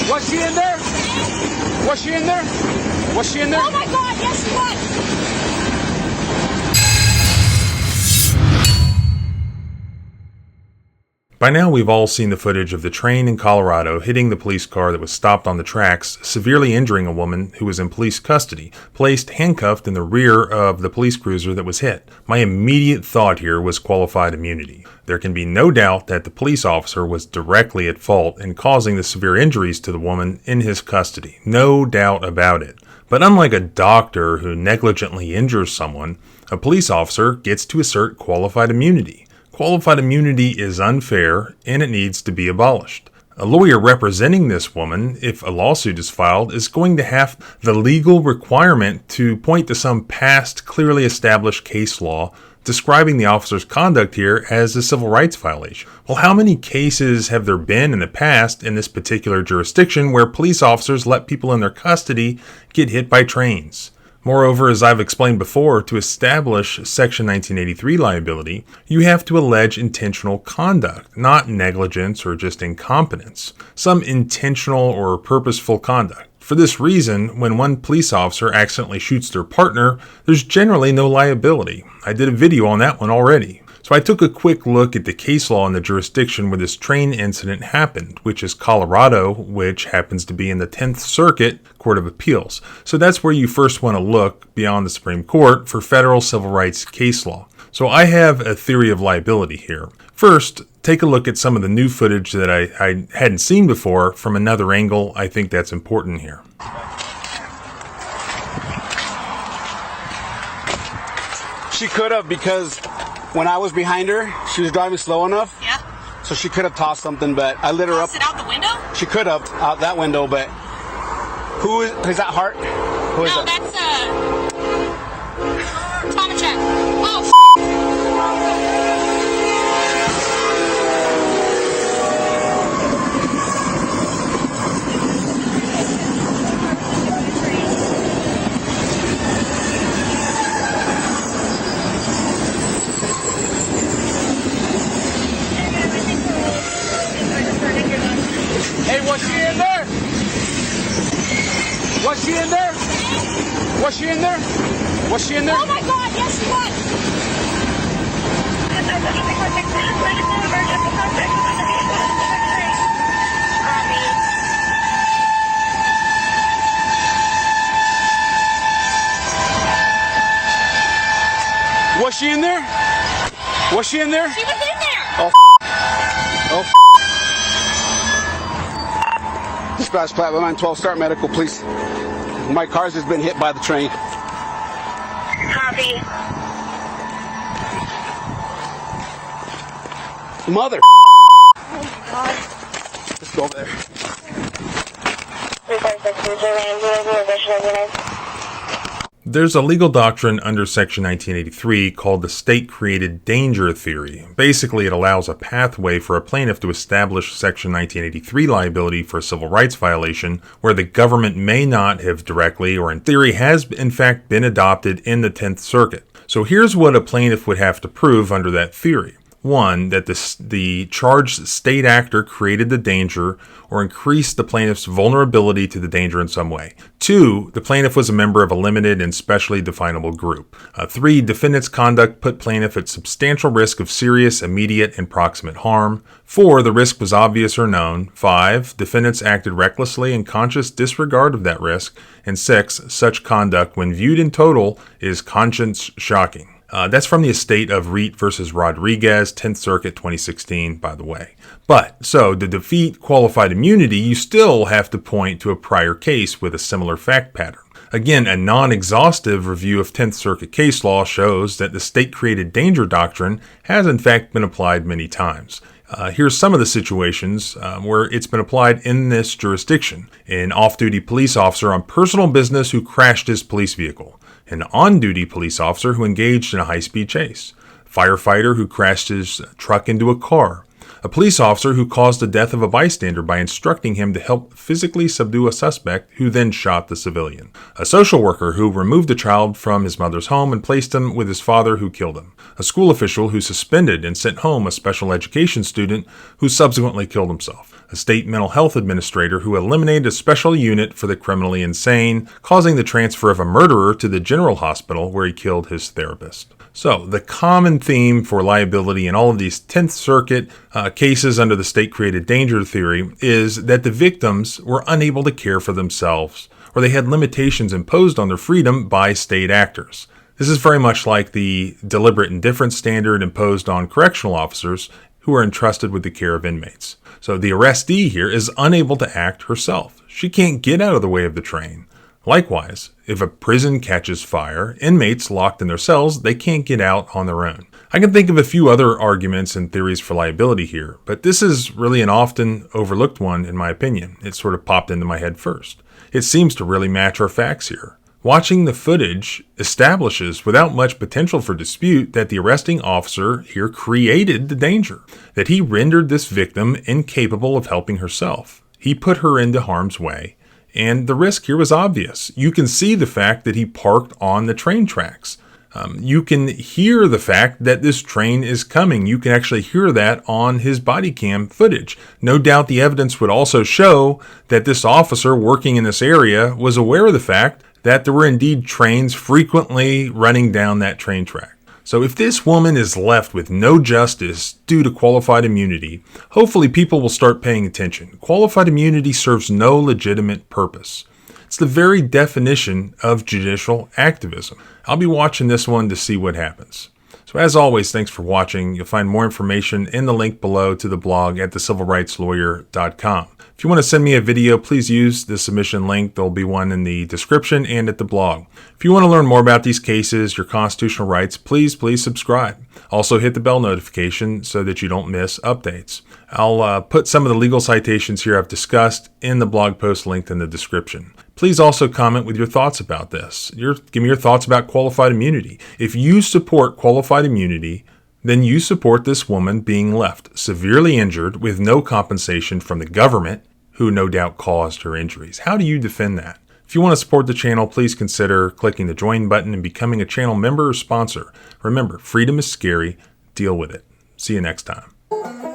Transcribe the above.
Was she in there? Was she in there? Was she in there? Oh my God, yes she was. By now we've all seen the footage of the train in Colorado hitting the police car that was stopped on the tracks, severely injuring a woman who was in police custody, placed handcuffed in the rear of the police cruiser that was hit. My immediate thought here was qualified immunity. There can be no doubt that the police officer was directly at fault in causing the severe injuries to the woman in his custody. No doubt about it. But unlike a doctor who negligently injures someone, a police officer gets to assert qualified immunity. Qualified immunity is unfair, and it needs to be abolished. A lawyer representing this woman, if a lawsuit is filed, is going to have the legal requirement to point to some past, clearly established case law describing the officer's conduct here as a civil rights violation. Well, how many cases have there been in the past in this particular jurisdiction where police officers let people in their custody get hit by trains? Moreover, as I've explained before, to establish Section 1983 liability, you have to allege intentional conduct, not negligence or just incompetence, some intentional or purposeful conduct. For this reason, when one police officer accidentally shoots their partner, there's generally no liability. I did a video on that one already. So I took a quick look at the case law in the jurisdiction where this train incident happened, which is Colorado, which happens to be in the 10th Circuit Court of Appeals. So that's where you first want to look beyond the Supreme Court for federal civil rights case law. So I have a theory of liability here. First, take a look at some of the new footage that I hadn't seen before from another angle. I think that's important here. She could have, because when I was behind her, she was driving slow enough. Yeah. So she could have tossed something, but I lit her up. Tossed it out the window? She could have out that window, but who is that? Hart? Who is No, that? that's Tomachek. Oh, Hey, was she in there? Was she in there? Was she in there? Was she in there? oh my God, yes she was. Was she in there? Was she in there? She was in there. Oh, oh. Dispatch Platform 12, start medical, please. My car's just been hit by the train. Copy. Mother. Oh my God. Let's go over there. 346 There's a legal doctrine under Section 1983 called the state-created danger theory. Basically, it allows a pathway for a plaintiff to establish Section 1983 liability for a civil rights violation where the government may not have directly or in theory has in fact been adopted in the 10th Circuit. So here's what a plaintiff would have to prove under that theory. One, that the charged state actor created the danger or increased the plaintiff's vulnerability to the danger in some way. Two, the plaintiff was a member of a limited and specially definable group. Three, defendant's conduct put plaintiff at substantial risk of serious, immediate, and proximate harm. Four, the risk was obvious or known. Five, defendants acted recklessly in conscious disregard of that risk. And six, such conduct, when viewed in total, is conscience shocking. That's from the estate of Reed versus Rodriguez, 10th Circuit, 2016, by the way. But, so, to defeat qualified immunity, you still have to point to a prior case with a similar fact pattern. Again, a non-exhaustive review of 10th Circuit case law shows that the state-created danger doctrine has in fact been applied many times. Here's some of the situations where it's been applied in this jurisdiction. An off-duty police officer on personal business who crashed his police vehicle. An on-duty police officer who engaged in a high-speed chase. Firefighter who crashed his truck into a car. a police officer who caused the death of a bystander by instructing him to help physically subdue a suspect who then shot the civilian, a social worker who removed a child from his mother's home and placed him with his father who killed him, a school official who suspended and sent home a special education student who subsequently killed himself, a state mental health administrator who eliminated a special unit for the criminally insane, causing the transfer of a murderer to the general hospital where he killed his therapist. So, the common theme for liability in all of these 10th Circuit cases under the state-created danger theory is that the victims were unable to care for themselves, or they had limitations imposed on their freedom by state actors. This is very much like the deliberate indifference standard imposed on correctional officers who are entrusted with the care of inmates. So the arrestee here is unable to act herself. She can't get out of the way of the train. Likewise, if a prison catches fire, inmates locked in their cells, they can't get out on their own. I can think of a few other arguments and theories for liability here, but this is really an often overlooked one in my opinion. It sort of popped into my head first. It seems to really match our facts here. Watching the footage establishes without much potential for dispute that the arresting officer here created the danger, that he rendered this victim incapable of helping herself. He put her into harm's way, and the risk here was obvious. You can see the fact that he parked on the train tracks. You can hear the fact that this train is coming. You can actually hear that on his body cam footage. No doubt the evidence would also show that this officer working in this area was aware of the fact that there were indeed trains frequently running down that train track. So if this woman is left with no justice due to qualified immunity, hopefully people will start paying attention. Qualified immunity serves no legitimate purpose. It's the very definition of judicial activism. I'll be watching this one to see what happens. So as always, thanks for watching. You'll find more information in the link below to the blog at thecivilrightslawyer.com. If you want to send me a video, please use the submission link. There'll be one in the description and at the blog. If you want to learn more about these cases, your constitutional rights, please subscribe. Also hit the bell notification so that you don't miss updates. I'll put some of the legal citations here I've discussed in the blog post linked in the description. Please also comment with your thoughts about this. Give me your thoughts about qualified immunity. If you support qualified immunity, then you support this woman being left severely injured with no compensation from the government, who no doubt caused her injuries. How do you defend that? If you want to support the channel, please consider clicking the join button and becoming a channel member or sponsor. Remember, freedom is scary. Deal with it. See you next time.